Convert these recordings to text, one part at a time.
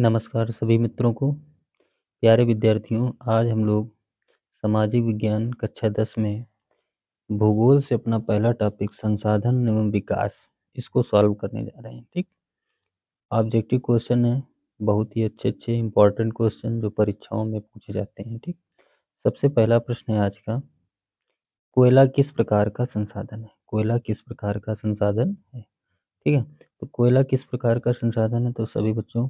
नमस्कार सभी मित्रों को। प्यारे विद्यार्थियों, आज हम लोग सामाजिक विज्ञान कक्षा 10 में भूगोल से अपना पहला टॉपिक संसाधन एवं विकास इसको सॉल्व करने जा रहे हैं। ठीक, ऑब्जेक्टिव क्वेश्चन है, बहुत ही अच्छे अच्छे इंपॉर्टेंट क्वेश्चन जो परीक्षाओं में पूछे जाते हैं। ठीक, सबसे पहला प्रश्न है आज का, कोयला किस प्रकार का संसाधन है? कोयला किस प्रकार का संसाधन है? ठीक है, तो कोयला किस प्रकार का संसाधन है? तो सभी बच्चों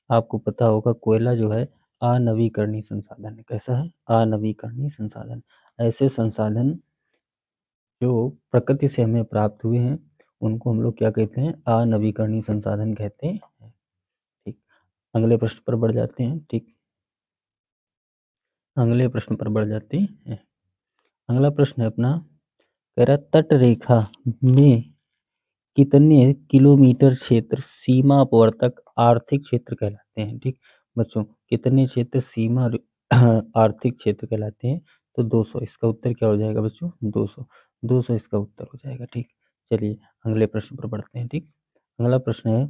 आपको पता होगा, कोयला जो है अनवीकरणीय संसाधन है। कैसा है? अनवीकरणीय संसाधन। ऐसे संसाधन जो प्रकृति से हमें प्राप्त हुए हैं उनको हम लोग क्या कहते हैं? अनवीकरणीय संसाधन कहते हैं। ठीक, अगले प्रश्न पर बढ़ जाते हैं। ठीक, अगले प्रश्न पर बढ़ जाते हैं। अगला प्रश्न है अपना, कह रहा तट रेखा में कितने किलोमीटर क्षेत्र सीमावर्तक आर्थिक क्षेत्र कहलाते हैं? ठीक बच्चों, कितने क्षेत्र सीमा आर्थिक क्षेत्र कहलाते हैं? तो 200। इसका उत्तर क्या हो जाएगा बच्चों? 200। 200 इसका उत्तर हो जाएगा। ठीक, चलिए अगले प्रश्न पर बढ़ते हैं। ठीक, अगला प्रश्न है,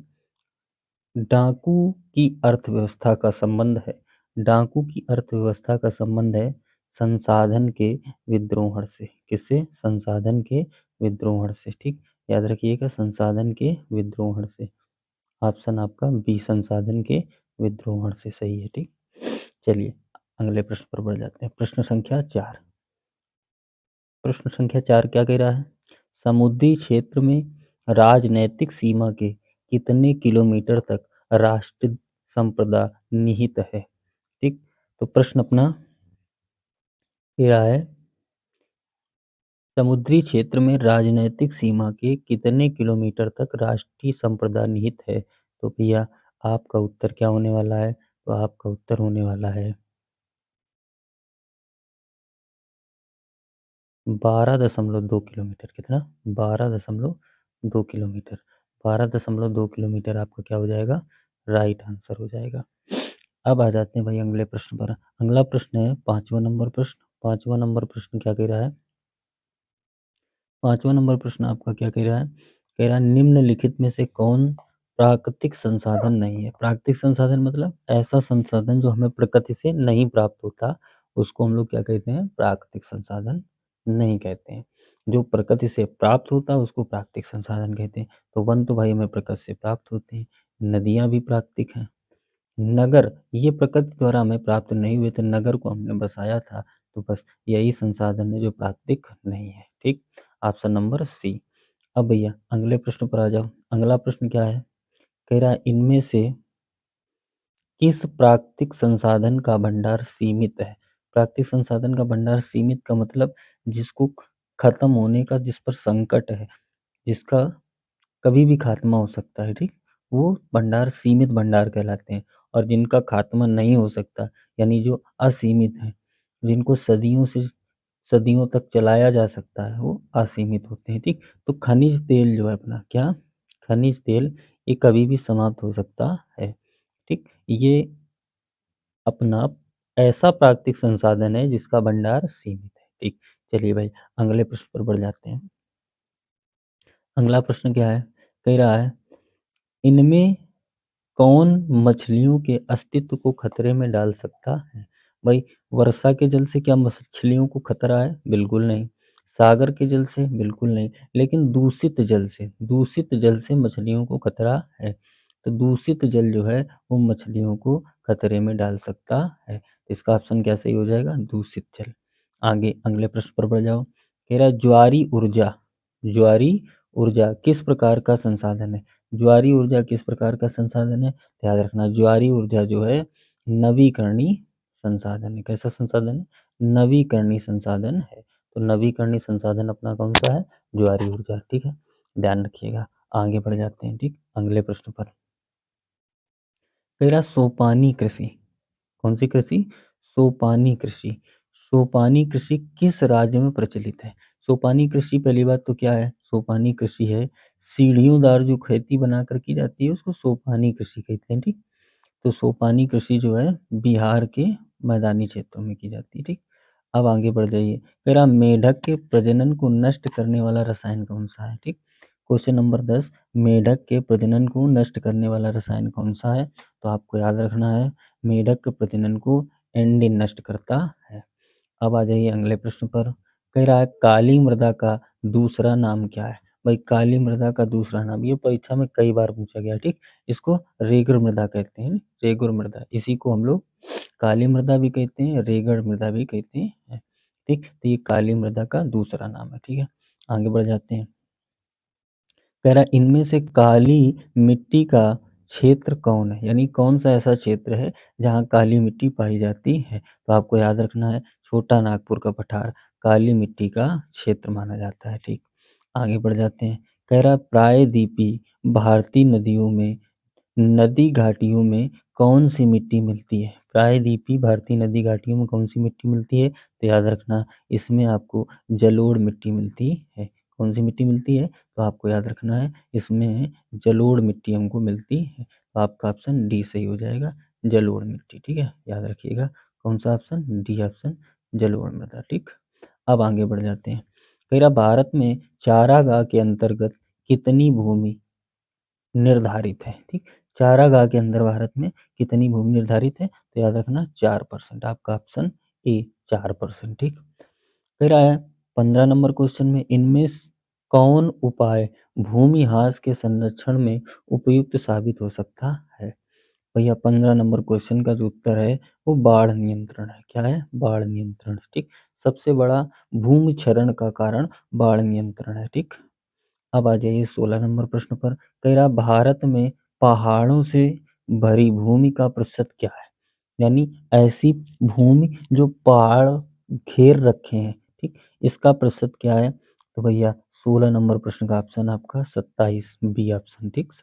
डाकू की अर्थव्यवस्था का संबंध है। डाकू की अर्थव्यवस्था का संबंध है संसाधन के विद्रोहण से। किससे? संसाधन के विद्रोहण से। ठीक, याद रखिएगा, संसाधन के विद्रोहण से। ऑप्शन आपका बी, संसाधन के विद्रोहण से सही है। ठीक, चलिए अगले प्रश्न पर बढ़ जाते हैं। प्रश्न संख्या 4। प्रश्न संख्या 4 क्या कह रहा है? समुद्री क्षेत्र में राजनैतिक सीमा के कितने किलोमीटर तक राष्ट्र संप्रदा निहित है? ठीक, तो प्रश्न अपना कह रहा है, समुद्री क्षेत्र में राजनैतिक सीमा के कितने किलोमीटर तक राष्ट्रीय संप्रदा निहित है? तो भैया आपका उत्तर क्या होने वाला है? तो आपका उत्तर होने वाला है 12.2 किलोमीटर। कितना? 12.2 किलोमीटर। 12.2 किलोमीटर आपका क्या हो जाएगा? राइट आंसर हो जाएगा। अब आ जाते हैं भाई अगले प्रश्न पर। अगला प्रश्न है 5वां नंबर प्रश्न। 5वां नंबर प्रश्न क्या कह रहा है? 5वां नंबर प्रश्न आपका क्या कह रहा है? कह रहा है, निम्नलिखित में से कौन प्राकृतिक संसाधन नहीं है? प्राकृतिक संसाधन मतलब ऐसा संसाधन जो हमें प्रकृति से नहीं प्राप्त होता, उसको हम लोग क्या कहते हैं? प्राकृतिक संसाधन नहीं कहते हैं। जो प्रकृति से प्राप्त होता है उसको प्राकृतिक संसाधन कहते हैं। तो वन तो भाई हमें प्रकृति से प्राप्त होते हैं, नदियां भी प्राकृतिक हैं, नगर ये प्रकृति द्वारा हमें प्राप्त नहीं हुए थे, नगर को हमने बसाया था, तो बस यही संसाधन है जो प्राकृतिक नहीं है। ठीक, ऑप्शन नंबर सी। अब भैया अगले प्रश्न पर आ जाओ। अगला प्रश्न क्या है? कह रहा है, इनमें से किस प्राकृतिक संसाधन का भंडार सीमित है? प्राकृतिक संसाधन का भंडार सीमित का मतलब जिसको खत्म होने का, जिस पर संकट है, जिसका कभी भी खात्मा हो सकता है। ठीक, वो भंडार सीमित भंडार कहलाते हैं। और जिनका खात्मा नहीं हो सकता, यानी जो असीमित है, जिनको सदियों से सदियों तक चलाया जा सकता है, वो असीमित होते हैं। ठीक, तो खनिज तेल जो है अपना, क्या? खनिज तेल ये कभी भी समाप्त हो सकता है। ठीक, ये अपना ऐसा प्राकृतिक संसाधन है जिसका भंडार सीमित है। ठीक, चलिए भाई अगले प्रश्न पर बढ़ जाते हैं। अगला प्रश्न क्या है? कह रहा है, इनमें कौन मछलियों के अस्तित्व को खतरे में डाल सकता है? भाई वर्षा के जल से क्या मछलियों को खतरा है? बिल्कुल नहीं। सागर के जल से? बिल्कुल नहीं। लेकिन दूषित जल से मछलियों को खतरा है। तो दूषित जल जो है वो मछलियों को खतरे में डाल सकता है। तो इसका ऑप्शन क्या सही हो जाएगा? दूषित जल। आगे अगले प्रश्न पर बढ़ जाओ। कह रहा है, ज्वारी ऊर्जा किस प्रकार का संसाधन है? ज्वारी ऊर्जा किस प्रकार का संसाधन है? याद रखना, ज्वारी ऊर्जा जो है नवीकरणीय संसाधन है। कैसा संसाधन है? नवीकरणीय संसाधन है। तो नवीकरणीय संसाधन अपना कौन सा है? ज्वारी ऊर्जा। ठीक है, ध्यान रखिएगा। आगे बढ़ जाते हैं। ठीक, अगले प्रश्न पर। पहला, सोपानी कृषि। कौन सी कृषि? सोपानी कृषि। सोपानी कृषि किस राज्य में प्रचलित है? सोपानी कृषि पहली बात तो क्या है? सोपानी कृषि है सीढ़ियोंदार जो खेती बनाकर की जाती है उसको सोपानी कृषि कहते हैं। ठीक, तो सोपानी कृषि जो है बिहार के मैदानी क्षेत्रों में की जाती है। ठीक, अब आगे बढ़ जाइए। कह रहा, मेढक के प्रजनन को नष्ट करने वाला रसायन कौन सा है? ठीक, क्वेश्चन नंबर 10, मेढक के प्रजनन को नष्ट करने वाला रसायन कौन सा है? तो आपको याद रखना है, मेढक के प्रजनन को एंडिन नष्ट करता है। अब आ जाइए अगले प्रश्न पर। कह रहा है काली मृदा का दूसरा नाम क्या है? भाई काली मृदा का दूसरा नाम, ये परीक्षा में कई बार पूछा गया, ठीक। इसको रेगुर मृदा कहते हैं, रेगुर मृदा, इसी को हम लोग काली मृदा भी कहते हैं, रेगड़ मृदा भी कहते हैं, ठीक। तो ये काली मृदा का दूसरा नाम है, ठीक है। आगे बढ़ जाते हैं। कह रहा है इनमें से काली मिट्टी का क्षेत्र कौन है? यानी कौन सा ऐसा क्षेत्र है जहाँ काली मिट्टी पाई जाती है? तो आपको याद रखना है, छोटा नागपुर का पठार काली मिट्टी का क्षेत्र माना जाता है, ठीक। आगे बढ़ जाते हैं। कह रहा है प्रायद्वीपी भारतीय नदियों में, नदी घाटियों में कौन सी मिट्टी मिलती है? प्रायद्वीपी भारतीय नदी घाटियों में कौन सी मिट्टी मिलती है? तो याद रखना, इसमें आपको जलोढ़ मिट्टी मिलती है। कौन सी मिट्टी मिलती है? तो आपको याद रखना है, इसमें जलोढ़ मिट्टी हमको मिलती है। तो आपका ऑप्शन डी सही हो जाएगा, जलोढ़ मिट्टी, ठीक है। याद रखिएगा, कौन सा ऑप्शन? डी ऑप्शन, जलोढ़ मृदा, ठीक। अब आगे बढ़ जाते हैं। कह रहा भारत में चारागाह के अंतर्गत कितनी भूमि निर्धारित है, ठीक। चारागाह के अंदर भारत में कितनी भूमि निर्धारित है? तो याद रखना 4%, आपका ऑप्शन ए 4%, ठीक। फिर आया 15 नंबर क्वेश्चन में, इनमें कौन उपाय भूमिह्रास के संरक्षण में उपयुक्त साबित हो सकता है? भैया 15 नंबर क्वेश्चन का जो उत्तर है वो बाढ़ नियंत्रण है। क्या है? बाढ़ नियंत्रण, ठीक। सबसे बड़ा भूमि क्षरण का कारण बाढ़ नियंत्रण है, ठीक। अब आ जाइए 16 नंबर प्रश्न पर। कह रहा भारत में पहाड़ों से भरी भूमि का प्रतिशत क्या है? यानी ऐसी भूमि जो पहाड़ घेर रखे हैं, ठीक, इसका प्रतिशत क्या है? तो भैया 16 नंबर प्रश्न का ऑप्शन आपका 27, बी ऑप्शन, ठीक।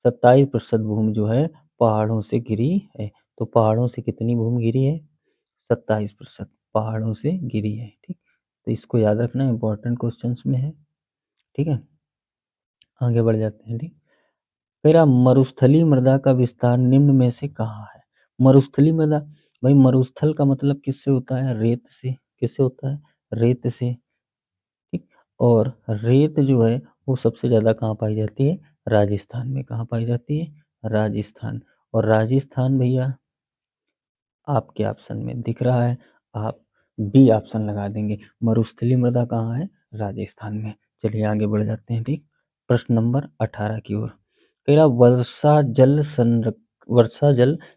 27% भूमि जो है पहाड़ों से घिरी है। तो पहाड़ों से कितनी भूमि घिरी है? 27% पहाड़ों से घिरी है, ठीक। तो इसको याद रखना, इंपॉर्टेंट क्वेश्चंस में है, ठीक है। आगे बढ़ जाते हैं, ठीक। मेरा मरुस्थलीय मृदा का विस्तार निम्न में से कहाँ है? मरुस्थलीय मृदा, भाई मरुस्थल का मतलब किससे होता है? रेत से। किससे होता है? रेत से, ठीक। और रेत जो है वो सबसे ज़्यादा कहाँ पाई जाती है? राजस्थान में। कहाँ पाई जाती है? राजस्थान। और राजस्थान भैया आपके ऑप्शन में दिख रहा है, आप बी ऑप्शन लगा देंगे। मरुस्थलीय मृदा कहाँ है? राजस्थान में। चलिए आगे बढ़ जाते हैं, ठीक। प्रश्न नंबर 18 की ओर। तेरा वर्षा जल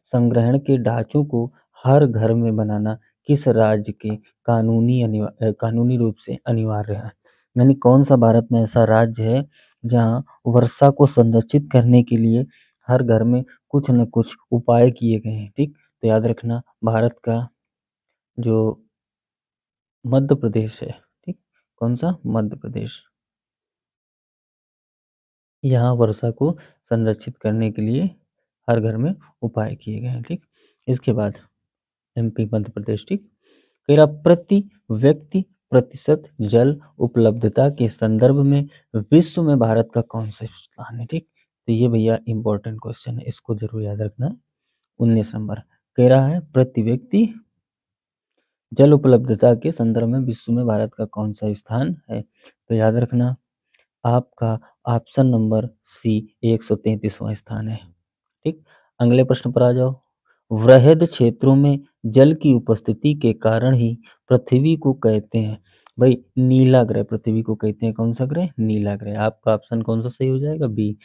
संग्रहण के ढांचों को हर घर में बनाना किस राज्य के कानूनी रूप से अनिवार्य है? यानी कौन सा भारत में ऐसा राज्य है जहाँ वर्षा को संरक्षित करने के लिए हर घर में कुछ न कुछ उपाय किए गए हैं, ठीक। तो याद रखना, भारत का जो मध्य प्रदेश है, ठीक। कौन सा? मध्य प्रदेश। यहाँ वर्षा को संरक्षित करने के लिए हर घर में उपाय किए गए हैं, ठीक। इसके बाद एमपी, मध्य प्रदेश, ठीक। तेरा प्रति व्यक्ति प्रतिशत जल उपलब्धता के संदर्भ में विश्व में भारत का कौन सा स्थान है, ठीक। तो ये भैया इंपॉर्टेंट क्वेश्चन है, इसको जरूर याद रखना। 19 नंबर कह रहा है प्रति व्यक्ति जल उपलब्धता के संदर्भ में विश्व में भारत का कौन सा स्थान है? तो याद रखना, आपका ऑप्शन नंबर सी 133वां स्थान है, ठीक। अगले प्रश्न पर आ जाओ। वृहद क्षेत्रों में जल की उपस्थिति के कारण ही पृथ्वी को कहते हैं, भाई नीला ग्रह पृथ्वी को कहते हैं। कौन सा ग्रह? नीला ग्रह। आपका ऑप्शन कौन सा सही हो जाएगा? बी।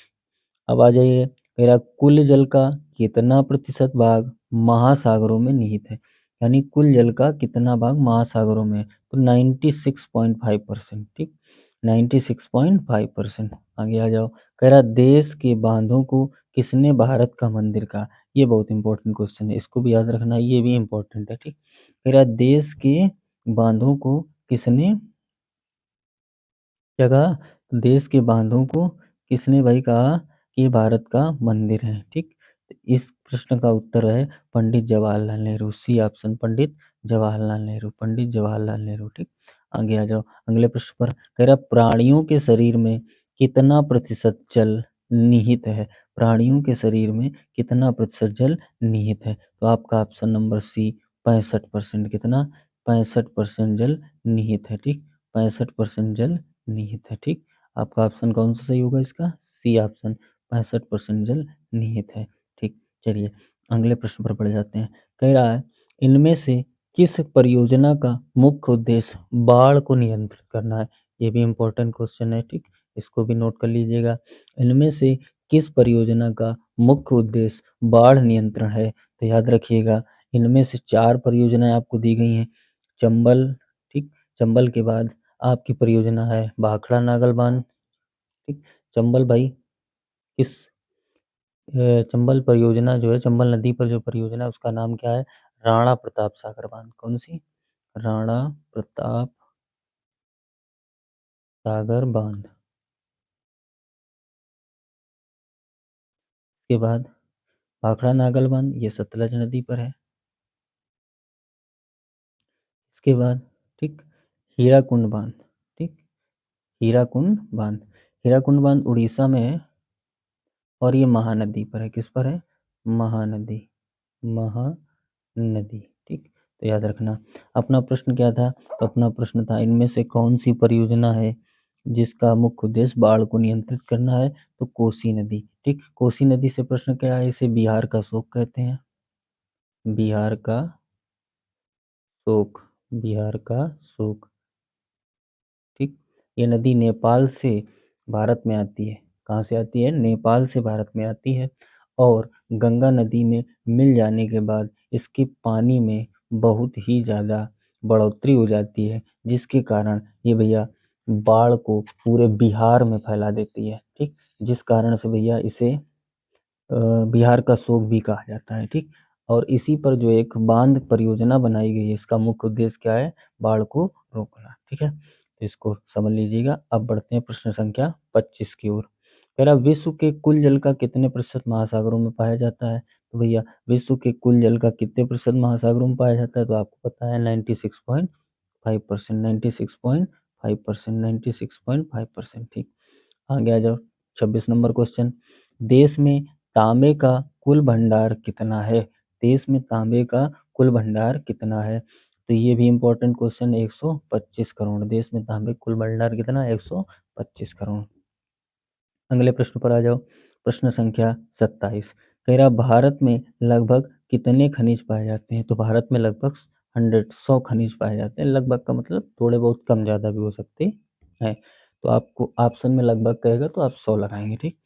अब आ जाइए, मेरा कुल जल का कितना प्रतिशत भाग महासागरों में निहित है? यानी कुल जल का कितना भाग महासागरों में है? तो 96.5%, ठीक। 96.5%। आगे आ जाओ। कह रहा देश के बांधों को किसने भारत का मंदिर कहा? ये बहुत इंपॉर्टेंट क्वेश्चन है, इसको भी याद रखना, ये भी इंपॉर्टेंट है, ठीक। कह रहा देश के बांधों को किसने क्या कहा? तो देश के बांधों को किसने भाई कहा कि भारत का मंदिर है, ठीक। तो इस प्रश्न का उत्तर है पंडित जवाहरलाल नेहरू, सी ऑप्शन, पंडित जवाहरलाल नेहरू, पंडित जवाहरलाल नेहरू, ठीक। आगे आ जाओ अगले प्रश्न पर। कह रहा प्राणियों के शरीर में कितना प्रतिशत जल निहित है? प्राणियों के शरीर में कितना प्रतिशत जल निहित है? तो आपका ऑप्शन नंबर सी 65%। कितना? 65% जल निहित है, ठीक। 65% जल निहित है, ठीक। आपका ऑप्शन कौन सा सही होगा इसका? सी ऑप्शन, 65% जल निहित है। ठीक, चलिए अगले प्रश्न पर बढ़ जाते हैं। कह रहा है इनमें से किस परियोजना का मुख्य उद्देश्य बाढ़ को नियंत्रित करना है? ये भी इम्पोर्टेंट क्वेश्चन है। ठीक, इसको भी नोट कर लीजिएगा। इनमें से किस परियोजना का मुख्य उद्देश्य बाढ़ नियंत्रण है? तो याद रखिएगा इनमें से 4 परियोजनाएं आपको दी गई हैं। चंबल, ठीक, चंबल के बाद आपकी परियोजना है भाखड़ा नागल बांध। ठीक, चंबल भाई किस चंबल परियोजना जो है, चंबल नदी पर जो परियोजना है उसका नाम क्या है? राणा प्रताप सागर बांध। कौन सी? राणा प्रताप सागर बांध। के बाद भाखड़ा नागल बांध, ये सतलज नदी पर है। इसके बाद ठीक, हीराकुंड बांध। ठीक, हीराकुंड बांध, हीराकुंड बांध उड़ीसा में है और ये महानदी पर है। किस पर है? महानदी, महानदी। ठीक, तो याद रखना। अपना प्रश्न क्या था? तो अपना प्रश्न था इनमें से कौन सी परियोजना है जिसका मुख्य उद्देश्य बाढ़ को नियंत्रित करना है? तो कोसी नदी। ठीक, कोसी नदी से प्रश्न क्या है? इसे बिहार का शोक कहते हैं। बिहार का शोक, बिहार का शोक। ठीक, ये नदी नेपाल से भारत में आती है। कहाँ से आती है? नेपाल से भारत में आती है और गंगा नदी में मिल जाने के बाद इसके पानी में बहुत ही ज़्यादा बढ़ोतरी हो जाती है, जिसके कारण ये भैया बाढ़ को पूरे बिहार में फैला देती है। ठीक, जिस कारण से भैया इसे बिहार का शोक भी कहा जाता है। ठीक, और इसी पर जो एक बांध परियोजना बनाई गई है, इसका मुख्य उद्देश्य क्या है? बाढ़ को रोकना। ठीक है, तो इसको समझ लीजिएगा। अब बढ़ते हैं प्रश्न संख्या 25 की ओर। कह रहा विश्व के कुल जल का कितने प्रतिशत महासागरों में पाया जाता है? तो भैया विश्व के कुल जल का कितने प्रतिशत महासागरों में पाया जाता है? तो आपको पता है 96.5%, 96.5%, 96.5%। ठीक, आगे आ जाओ। 26 नंबर क्वेश्चन। देश में तांबे का कुल भंडार कितना है? देश में तांबे का कुल भंडार कितना है? तो ये भी इंपॉर्टेंट क्वेश्चन है। 125 करोड़। देश में तांबे कुल भंडार कितना है? 125 करोड़। अगले प्रश्न पर आ जाओ। प्रश्न संख्या 27। कह रहा भारत में लगभग कितने खनिज पाए जाते हैं? तो भारत में लगभग 100 खनिज पाए जाते हैं। लगभग का मतलब थोड़े बहुत कम ज़्यादा भी हो सकते हैं। तो आपको ऑप्शन में लगभग कहेगा तो आप 100 लगाएंगे। ठीक,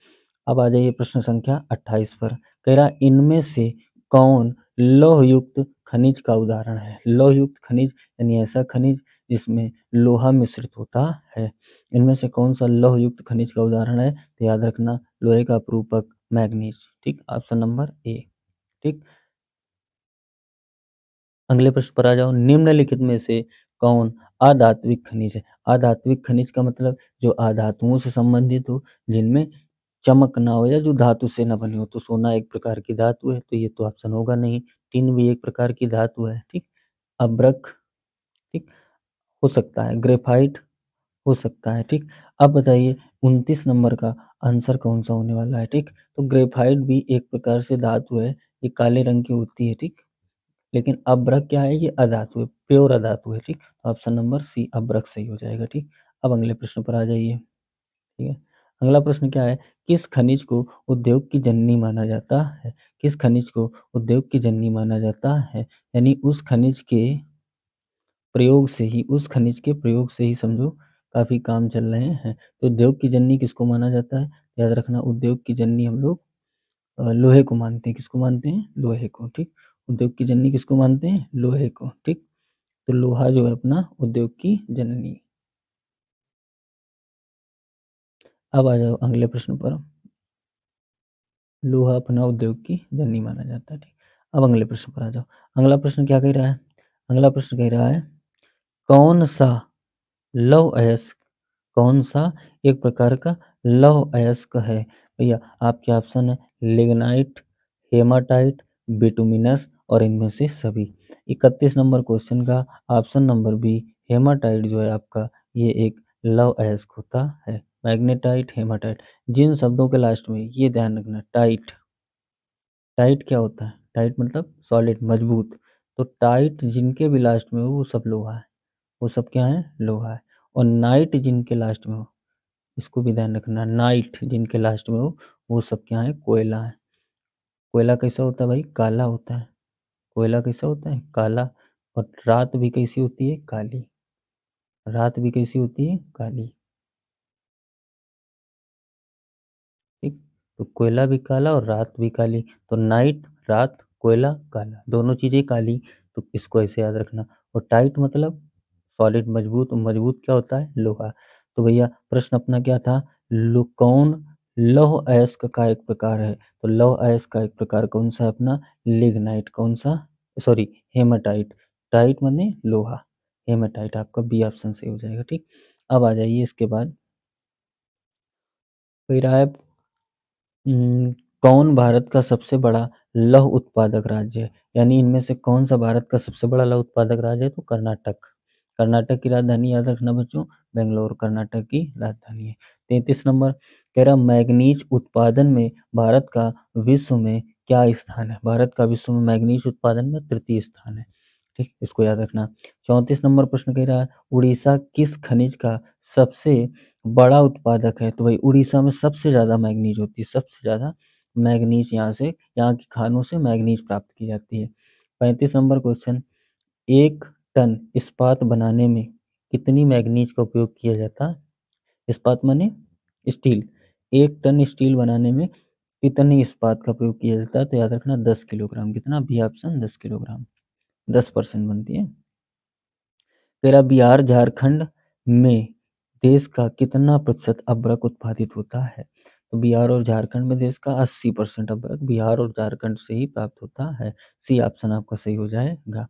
अब आ जाइए प्रश्न संख्या 28 पर। कह रहा इनमें से कौन लौह युक्त खनिज का उदाहरण है? लौह युक्त खनिज यानी ऐसा खनिज जिसमें लोहा मिश्रित होता है। इनमें से कौन सा लौह युक्त खनिज का उदाहरण है? तो याद रखना लोहे का अपरूपक मैग्नीज। ठीक, ऑप्शन नंबर ए। ठीक, अगले प्रश्न पर आ जाओ। निम्नलिखित में से कौन अधात्विक खनिज है? अधात्विक खनिज का मतलब जो अधातुओं से संबंधित हो, जिनमें चमक ना हो या जो धातु से ना बनी हो। तो सोना एक प्रकार की धातु है, तो ये तो ऑप्शन होगा नहीं। टिन भी एक प्रकार की धातु है। ठीक, अब्रक, ठीक, हो सकता है। ग्रेफाइट हो सकता है। ठीक, अब बताइए 29 नंबर का आंसर कौन सा होने वाला है? ठीक, तो ग्रेफाइट भी एक प्रकार से धातु है, ये काले रंग की होती है। ठीक, लेकिन अभ्रक क्या है? ये अधातु है, प्योर अधातु है। ठीक, ऑप्शन नंबर सी अभ्रक सही हो जाएगा। ठीक, अब अगले प्रश्न पर आ जाइए। ठीक है, अगला प्रश्न क्या है? किस खनिज को उद्योग की जननी माना जाता है? किस खनिज को उद्योग की जननी माना जाता है? यानी उस खनिज के प्रयोग से ही, उस खनिज के प्रयोग से ही समझो काफी काम चल रहे हैं। तो उद्योग की जननी किसको माना जाता है? याद रखना उद्योग की जननी हम लोग लोहे को मानते हैं। किसको मानते हैं? लोहे को। ठीक, उद्योग की जननी किसको मानते हैं? लोहे को। ठीक, तो लोहा जो है अपना उद्योग की जननी। अब आ जाओ अगले प्रश्न पर। लोहा अपना उद्योग की जननी माना जाता है। ठीक, अब अगले प्रश्न पर आ जाओ। अगला प्रश्न क्या कह रहा है? अगला प्रश्न कह रहा है कौन सा लौह अयस्क, कौन सा एक प्रकार का लौह अयस्क है? भैया आपके ऑप्शन है लिग्नाइट, हेमाटाइट, बिटुमिनस और इनमें से सभी। 31 नंबर क्वेश्चन का ऑप्शन नंबर बी हेमाटाइट जो है आपका, ये एक लौह अयस्क होता है। मैग्नेटाइट, हेमाटाइट, जिन शब्दों के लास्ट में ये ध्यान रखना टाइट। टाइट क्या होता है? टाइट मतलब सॉलिड, मजबूत। तो टाइट जिनके भी लास्ट में हो वो सब लोहा है। वो सब क्या है? लोहा है। और नाइट जिनके लास्ट में हो, इसको भी ध्यान रखना। नाइट जिनके लास्ट में हो वो सब क्या है, कोयला है। कोयला कैसा होता है भाई, काला होता है। कोयला कैसा होता है, काला। और रात भी कैसी होती है, काली। रात भी कैसी होती है, काली। ठीक। तो कोयला भी काला और रात भी काली। तो नाइट, रात, कोयला, काला, दोनों चीजें काली। तो इसको ऐसे याद रखना। और टाइट मतलब सॉलिड, मजबूत। और मजबूत क्या होता है, लोहा। तो भैया प्रश्न अपना क्या था, कौन लौह अयस्क का एक प्रकार है। तो लौह अयस्क का एक प्रकार कौन सा है अपना, लिग्नाइट। कौन सा, सॉरी, हेमाटाइट। टाइट माने लोहा, हेमाटाइट। आपका बी ऑप्शन सही हो जाएगा। ठीक। अब आ जाइए इसके बाद, फिर आए कौन भारत का सबसे बड़ा लौह उत्पादक राज्य है। यानी इनमें से कौन सा भारत का सबसे बड़ा लौह उत्पादक राज्य है, तो कर्नाटक। कर्नाटक की राजधानी याद रखना बच्चों, बेंगलोर कर्नाटक की राजधानी है। 33 नंबर कह रहा, मैग्नीज उत्पादन में भारत का विश्व में क्या स्थान है। भारत का विश्व में मैग्नीज उत्पादन में तृतीय स्थान है। ठीक, इसको याद रखना। 34 नंबर प्रश्न कह रहा है, उड़ीसा किस खनिज का सबसे बड़ा उत्पादक है। तो भाई उड़ीसा में सबसे ज्यादा मैग्नीज होती है, सबसे ज्यादा मैग्नीज यहाँ से, यहाँ की खानों से मैग्नीज प्राप्त की जाती है। 35 नंबर क्वेश्चन, 1 टन इस्पात बनाने में कितनी मैग्नीज का उपयोग किया जाता है। इस्पात माने स्टील। 1 टन स्टील बनाने में कितनी इस्पात का प्रयोग किया जाता है। तो याद रखना 10 किलोग्राम। कितना, बी ऑप्शन 10 किलोग्राम। 10% बनती है। तेरा बिहार झारखंड में देश का कितना प्रतिशत अभ्रक उत्पादित होता है। तो बिहार और झारखंड में देश का 80% अभ्रक बिहार और झारखंड से ही प्राप्त होता है। सी ऑप्शन आपका सही हो जाएगा।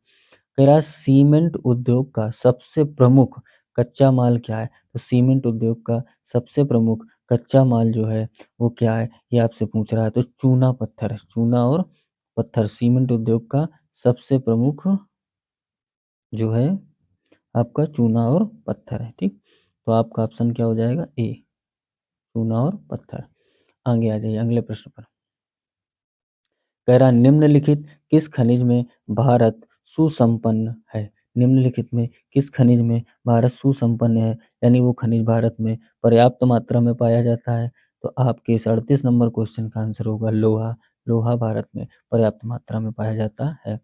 कह रहा है, सीमेंट उद्योग का सबसे प्रमुख कच्चा माल क्या है। तो सीमेंट उद्योग का सबसे प्रमुख कच्चा माल जो है वो क्या है, ये आपसे पूछ रहा है। तो चूना पत्थर है, चूना और पत्थर सीमेंट उद्योग का सबसे प्रमुख जो है आपका चूना और पत्थर है। ठीक। तो आपका ऑप्शन क्या हो जाएगा, ए, चूना और पत्थर। आगे आ जाइए अगले प्रश्न पर। कह रहा, निम्नलिखित किस खनिज में भारत सुसंपन्न है। निम्नलिखित में किस खनिज में भारत सुसंपन्न है, यानी वो खनिज भारत में पर्याप्त मात्रा में पाया जाता है। तो आपके इस 38 नंबर क्वेश्चन का आंसर होगा लोहा। लोहा भारत में पर्याप्त मात्रा में पाया जाता है।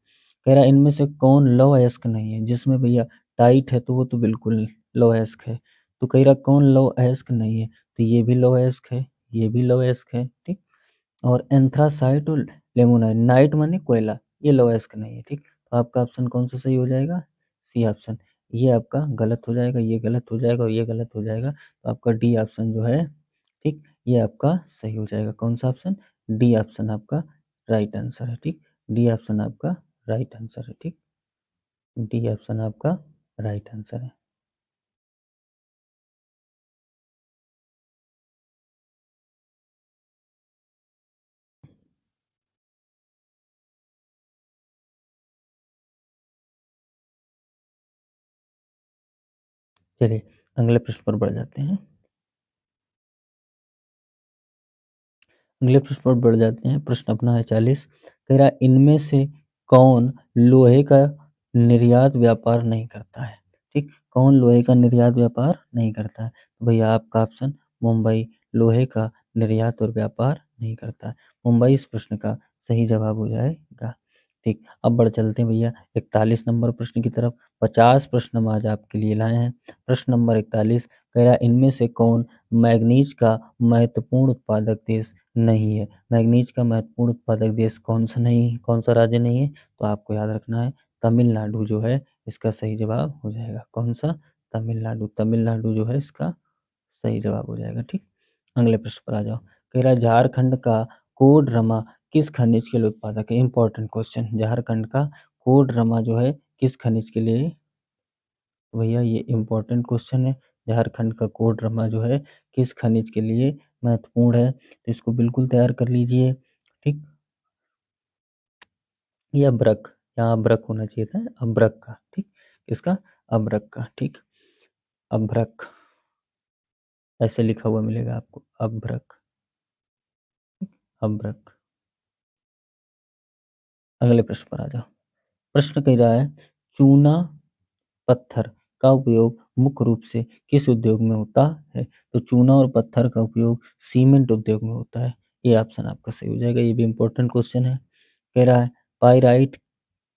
कह रहा, इनमें से कौन लौह अयस्क नहीं है। जिसमें भैया टाइट है तो वो तो बिल्कुल लौह अयस्क है। तो कह रहा कौन लौह अयस्क नहीं है, तो ये भी लौह अयस्क है, ये भी लौह अयस्क है। ठीक। और एंथ्रासाइट और लेमोनाइट, नाइट माने कोयला, ये लौह अयस्क नहीं है। ठीक। तो आपका ऑप्शन कौन सा सही हो जाएगा, सी ऑप्शन। ये आपका गलत हो जाएगा, ये गलत हो जाएगा और ये गलत हो जाएगा। तो आपका डी ऑप्शन जो है, ठीक, ये आपका सही हो जाएगा। कौन सा ऑप्शन, डी ऑप्शन आपका राइट आंसर है। ठीक। डी ऑप्शन आपका राइट आंसर है। ठीक। डी ऑप्शन आपका राइट आंसर है। चलिए अगले प्रश्न पर बढ़ जाते हैं। अगले प्रश्न पर बढ़ जाते हैं। प्रश्न अपना है 40। कह रहा है, इनमें से कौन लोहे का निर्यात व्यापार नहीं करता है। ठीक। कौन लोहे का निर्यात व्यापार नहीं करता है। तो भैया आपका ऑप्शन मुंबई लोहे का निर्यात और व्यापार नहीं करता है। मुंबई इस प्रश्न का सही जवाब हो जाएगा। ठीक। अब बढ़ चलते हैं भैया 41 नंबर प्रश्न की तरफ। 50 प्रश्न हम आज आपके लिए लाए हैं। प्रश्न नंबर 41 कह रहा है, इनमें से कौन मैग्नीज का महत्वपूर्ण उत्पादक देश नहीं है। मैग्नीज का महत्वपूर्ण उत्पादक देश कौन सा नहीं है, कौन सा राज्य नहीं है। तो आपको याद रखना है तमिलनाडु जो है इसका सही जवाब हो जाएगा। कौन सा, तमिलनाडु। तमिलनाडु जो है इसका सही जवाब हो जाएगा। ठीक। अगले प्रश्न पर आ जाओ। कह रहा है, झारखंड का कोडरमा किस खनिज के लिए उत्पादक है। इंपॉर्टेंट क्वेश्चन, झारखंड का कोडरमा जो है किस खनिज के लिए। तो भैया ये इंपॉर्टेंट क्वेश्चन है। झारखंड का कोडरमा जो है किस खनिज के लिए महत्वपूर्ण है, तो इसको बिल्कुल तैयार कर लीजिए। ठीक। ये अब्रक, यहाँ अब्रक होना चाहिए था, अब्रक का। ठीक। किसका, अब्रक का। ठीक। अब्रक ऐसे लिखा हुआ मिलेगा आपको, अब्रक। अब्रक। अगले प्रश्न पर आ जाओ। प्रश्न कह रहा है, चूना पत्थर का उपयोग मुख्य रूप से किस उद्योग में होता है? तो चूना और पत्थर का उपयोग सीमेंट उद्योग में होता है। ये ऑप्शन आपका सही हो जाएगा, ये भी इम्पोर्टेंट क्वेश्चन है। कह रहा है पाइराइट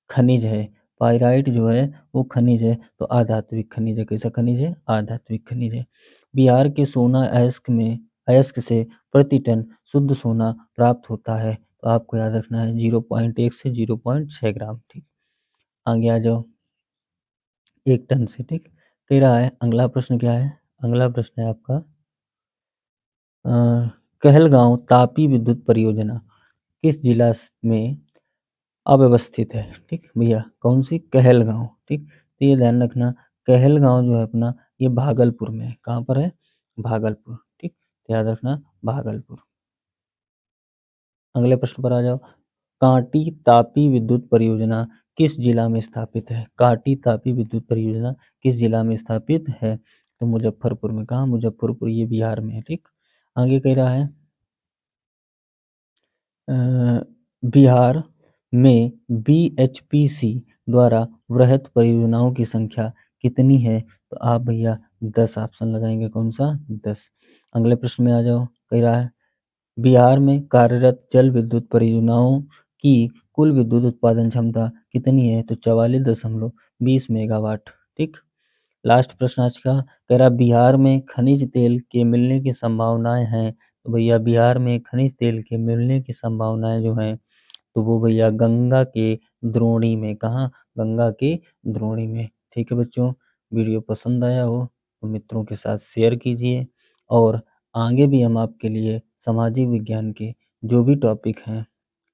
खनिज है, पाइराइट जो है वो खनिज है, तो अधात्विक खनिज है। कैसा खनिज है? अधात्विक खनिज है। बिहार के सोना अयस्क से प्रति टन शुद्ध सोना प्राप्त होता है, तो आपको याद रखना है 0.1 से 0.6 ग्राम। ठीक, आगे आ जाओ। 1 टन से। ठीक, कह रहा है अगला प्रश्न क्या है? अगला प्रश्न है आपका अ, कहलगांव तापी विद्युत परियोजना किस जिला में अव्यवस्थित है? ठीक भैया, कौन सी? कहलगांव। ठीक, तो ये ध्यान रखना, कहलगांव जो है अपना ये भागलपुर में है। कहाँ पर है? भागलपुर। ठीक, तो याद रखना भागलपुर। अगले प्रश्न पर आ जाओ। कांटी तापी विद्युत परियोजना किस जिला में स्थापित है? कांटी तापी विद्युत परियोजना किस जिला में स्थापित है? तो मुजफ्फरपुर में। कहाँ? मुजफ्फरपुर, ये बिहार में है। ठीक, आगे कह रहा है अ, बिहार में बीएचपीसी द्वारा वृहद परियोजनाओं की संख्या कितनी है? तो आप भैया 10 ऑप्शन लगाएंगे। कौन सा? 10। अगले प्रश्न में आ जाओ। कह रहा है बिहार में कार्यरत जल विद्युत परियोजनाओं की कुल विद्युत उत्पादन क्षमता कितनी है? तो 44.20 मेगावाट। ठीक, लास्ट प्रश्न आज का। कह रहा बिहार में खनिज तेल के मिलने की संभावनाएं हैं, तो भैया बिहार में खनिज तेल के मिलने की संभावनाएं जो हैं, तो वो भैया गंगा के द्रोणी में। कहाँ? गंगा के द्रोणी में। ठीक है बच्चों, वीडियो पसंद आया हो तो मित्रों के साथ शेयर कीजिए, और आगे भी हम आपके लिए सामाजिक विज्ञान के जो भी टॉपिक हैं,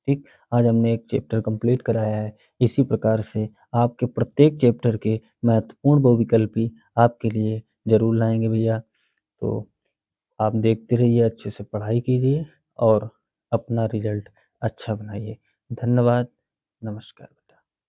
ठीक, आज हमने एक चैप्टर कंप्लीट कराया है। इसी प्रकार से आपके प्रत्येक चैप्टर के महत्वपूर्ण बहुविकल्पी आपके लिए ज़रूर लाएंगे भैया। तो आप देखते रहिए, अच्छे से पढ़ाई कीजिए और अपना रिजल्ट अच्छा बनाइए। धन्यवाद, नमस्कार।